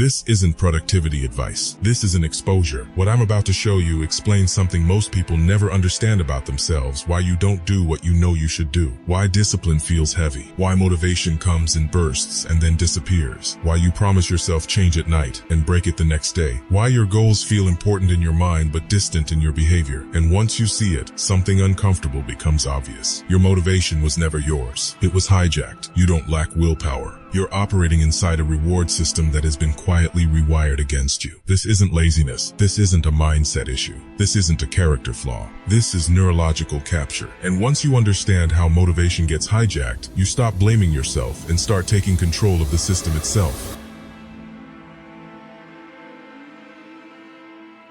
This isn't productivity advice. This is an exposure. What I'm about to show you explains something most people never understand about themselves, why you don't do what you know you should do, why discipline feels heavy, why motivation comes in bursts and then disappears, why you promise yourself change at night and break it the next day, why your goals feel important in your mind but distant in your behavior, and once you see it, something uncomfortable becomes obvious. Your motivation was never yours. It was hijacked. You don't lack willpower. You're operating inside a reward system that has been quietly rewired against you. This isn't laziness. This isn't a mindset issue. This isn't a character flaw. This is neurological capture. And once you understand how motivation gets hijacked, you stop blaming yourself and start taking control of the system itself.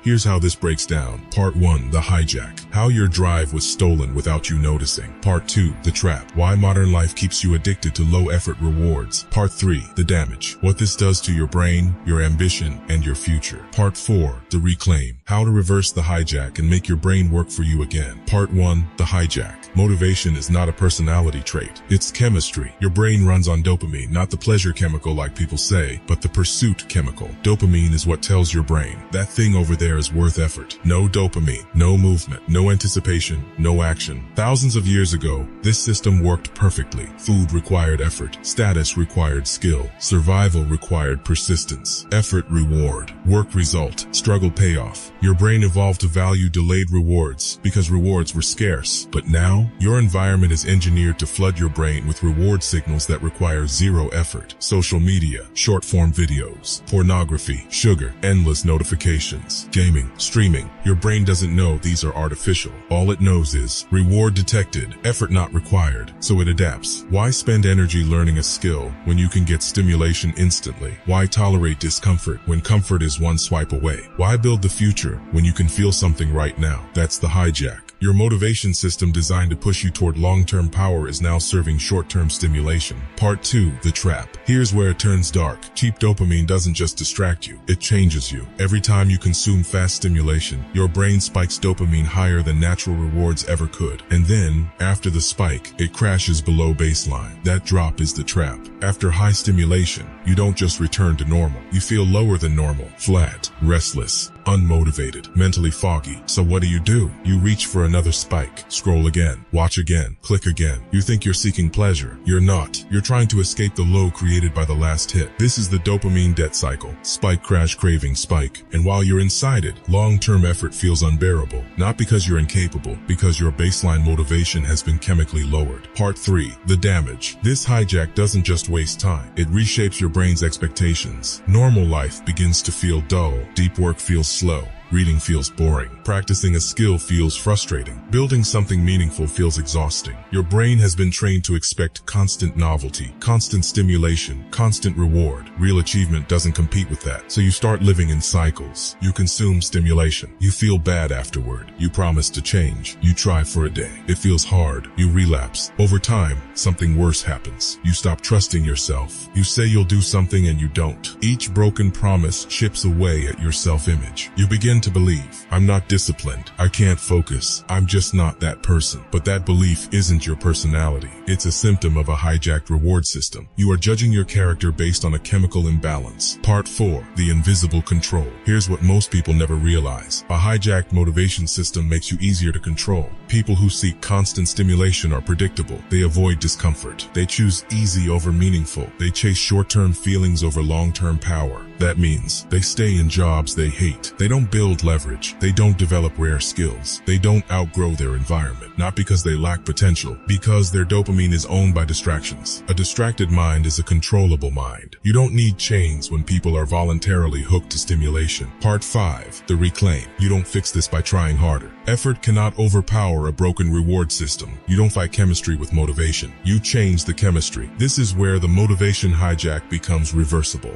Here's how this breaks down. Part 1, the hijack. How your drive was stolen without you noticing. Part 2, the trap. Why modern life keeps you addicted to low-effort rewards. Part 3, the damage. What this does to your brain, your ambition, and your future. Part 4, the reclaim. How to reverse the hijack and make your brain work for you again. Part 1, the hijack. Motivation is not a personality trait. It's chemistry. Your brain runs on dopamine, not the pleasure chemical like people say, but the pursuit chemical. Dopamine is what tells your brain, that thing over there is worth effort. No dopamine, no movement, no anticipation, no action. Thousands of years ago, this system worked perfectly. Food required effort. Status required skill. Survival required persistence. Effort reward. Work result. Struggle payoff. Your brain evolved to value delayed rewards because rewards were scarce. But now, your environment is engineered to flood your brain with reward signals that require zero effort. Social media, short-form videos, pornography, sugar, endless notifications, gaming, streaming. Your brain doesn't know these are artificial. All it knows is reward detected, effort not required, so it adapts. Why spend energy learning a skill when you can get stimulation instantly? Why tolerate discomfort when comfort is one swipe away? Why build the future when you can feel something right now? That's the hijack. Your motivation system designed to push you toward long-term power is now serving short-term stimulation. Part 2, the trap. Here's where it turns dark. Cheap dopamine doesn't just distract you, it changes you. Every time you consume fast stimulation, your brain spikes dopamine higher than natural rewards ever could. And then, after the spike, it crashes below baseline. That drop is the trap. After high stimulation, you don't just return to normal. You feel lower than normal, flat, restless, unmotivated, mentally foggy. So what do? You reach for another spike, scroll again, watch again, click again. You think you're seeking pleasure. You're not. You're trying to escape the low created by the last hit. This is the dopamine debt cycle. Spike, crash, craving, spike. And while you're inside it, long-term effort feels unbearable. Not because you're incapable, because your baseline motivation has been chemically lowered. Part 3, the damage. This hijack doesn't just waste time. It reshapes your brain's expectations. Normal life begins to feel dull. Deep work feels slow. Reading feels boring. Practicing a skill feels frustrating. Building something meaningful feels exhausting. Your brain has been trained to expect constant novelty, constant stimulation, constant reward. Real achievement doesn't compete with that. So you start living in cycles. You consume stimulation. You feel bad afterward. You promise to change. You try for a day. It feels hard. You relapse. Over time, something worse happens. You stop trusting yourself. You say you'll do something and you don't. Each broken promise chips away at your self-image. You begin to believe, I'm not disciplined, I can't focus, I'm just not that person. But that belief isn't your personality. It's a symptom of a hijacked reward system. You are judging your character based on a chemical imbalance. Part 4, the invisible control. Here's what most people never realize. A hijacked motivation system makes you easier to control. People who seek constant stimulation are predictable. They avoid discomfort. They choose easy over meaningful. They chase short-term feelings over long-term power. That means they stay in jobs they hate. They don't build leverage. They don't develop rare skills. They don't outgrow their environment. Not because they lack potential, because their dopamine is owned by distractions. A distracted mind is a controllable mind. You don't need chains when people are voluntarily hooked to stimulation. Part 5, the reclaim. You don't fix this by trying harder. Effort cannot overpower a broken reward system. You don't fight chemistry with motivation. You change the chemistry. This is where the motivation hijack becomes reversible.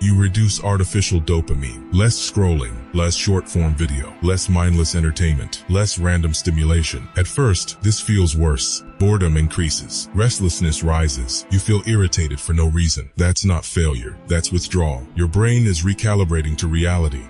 You reduce artificial dopamine, less scrolling, less short-form video, less mindless entertainment, less random stimulation. At first, this feels worse. Boredom increases, restlessness rises, you feel irritated for no reason. That's not failure, that's withdrawal. Your brain is recalibrating to reality.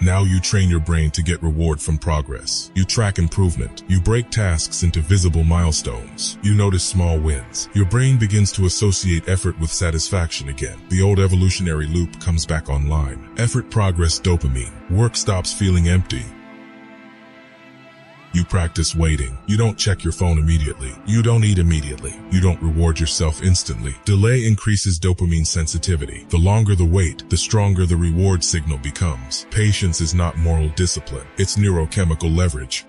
Now you train your brain to get reward from progress. You track improvement. You break tasks into visible milestones. You notice small wins. Your brain begins to associate effort with satisfaction again. The old evolutionary loop comes back online. Effort, progress, dopamine. Work stops feeling empty. You practice waiting. You don't check your phone immediately. You don't eat immediately. You don't reward yourself instantly. Delay increases dopamine sensitivity. The longer the wait, the stronger the reward signal becomes. Patience is not moral discipline. It's neurochemical leverage.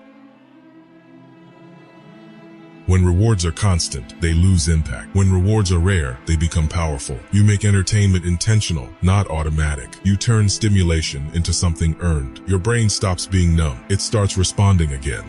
When rewards are constant, they lose impact. When rewards are rare, they become powerful. You make entertainment intentional, not automatic. You turn stimulation into something earned. Your brain stops being numb. It starts responding again.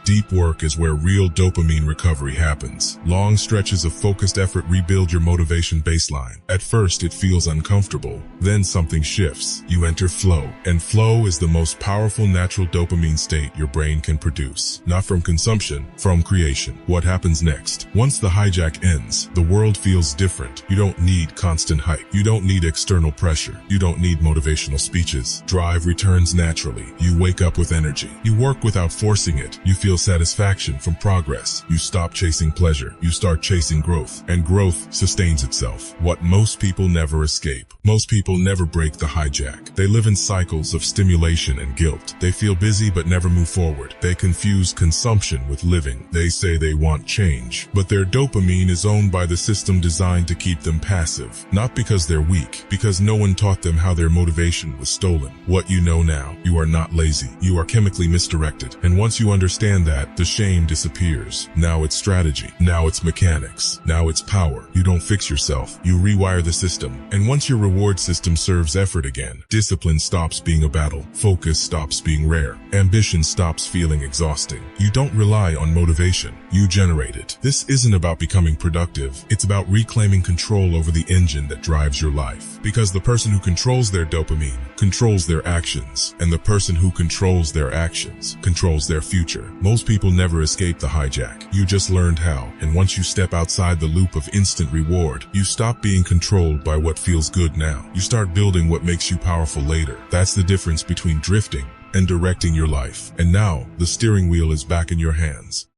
Deep work is where real dopamine recovery happens. Long stretches of focused effort rebuild your motivation baseline. At first, it feels uncomfortable. Then something shifts. You enter flow. And flow is the most powerful natural dopamine state your brain can produce. Not from consumption, from creation. What happens next? Once the hijack ends, the world feels different. You don't need constant hype. You don't need external pressure. You don't need motivational speeches. Drive returns naturally. You wake up with energy. You work without forcing it. You feel satisfaction from progress. You stop chasing pleasure. You start chasing growth. And growth sustains itself. What most people never escape. Most people never break the hijack. They live in cycles of stimulation and guilt. They feel busy but never move forward. They confuse consumption with living. They say they want change, but their dopamine is owned by the system designed to keep them passive. Not because they're weak, because no one taught them how their motivation was stolen. What you know now, you are not lazy. You are chemically misdirected. And once you understand that, the shame disappears. Now it's strategy. Now it's mechanics. Now it's power. You don't fix yourself. You rewire the system. And once your reward system serves effort again, discipline stops being a battle. Focus stops being rare. Ambition stops feeling exhausting. You don't rely on motivation. You generate it. This isn't about becoming productive. It's about reclaiming control over the engine that drives your life. Because the person who controls their dopamine controls their actions. And the person who controls their actions controls their future. Most people never escape the hijack. You just learned how. And once you step outside the loop of instant reward, you stop being controlled by what feels good now. You start building what makes you powerful later. That's the difference between drifting and directing your life. And now, the steering wheel is back in your hands.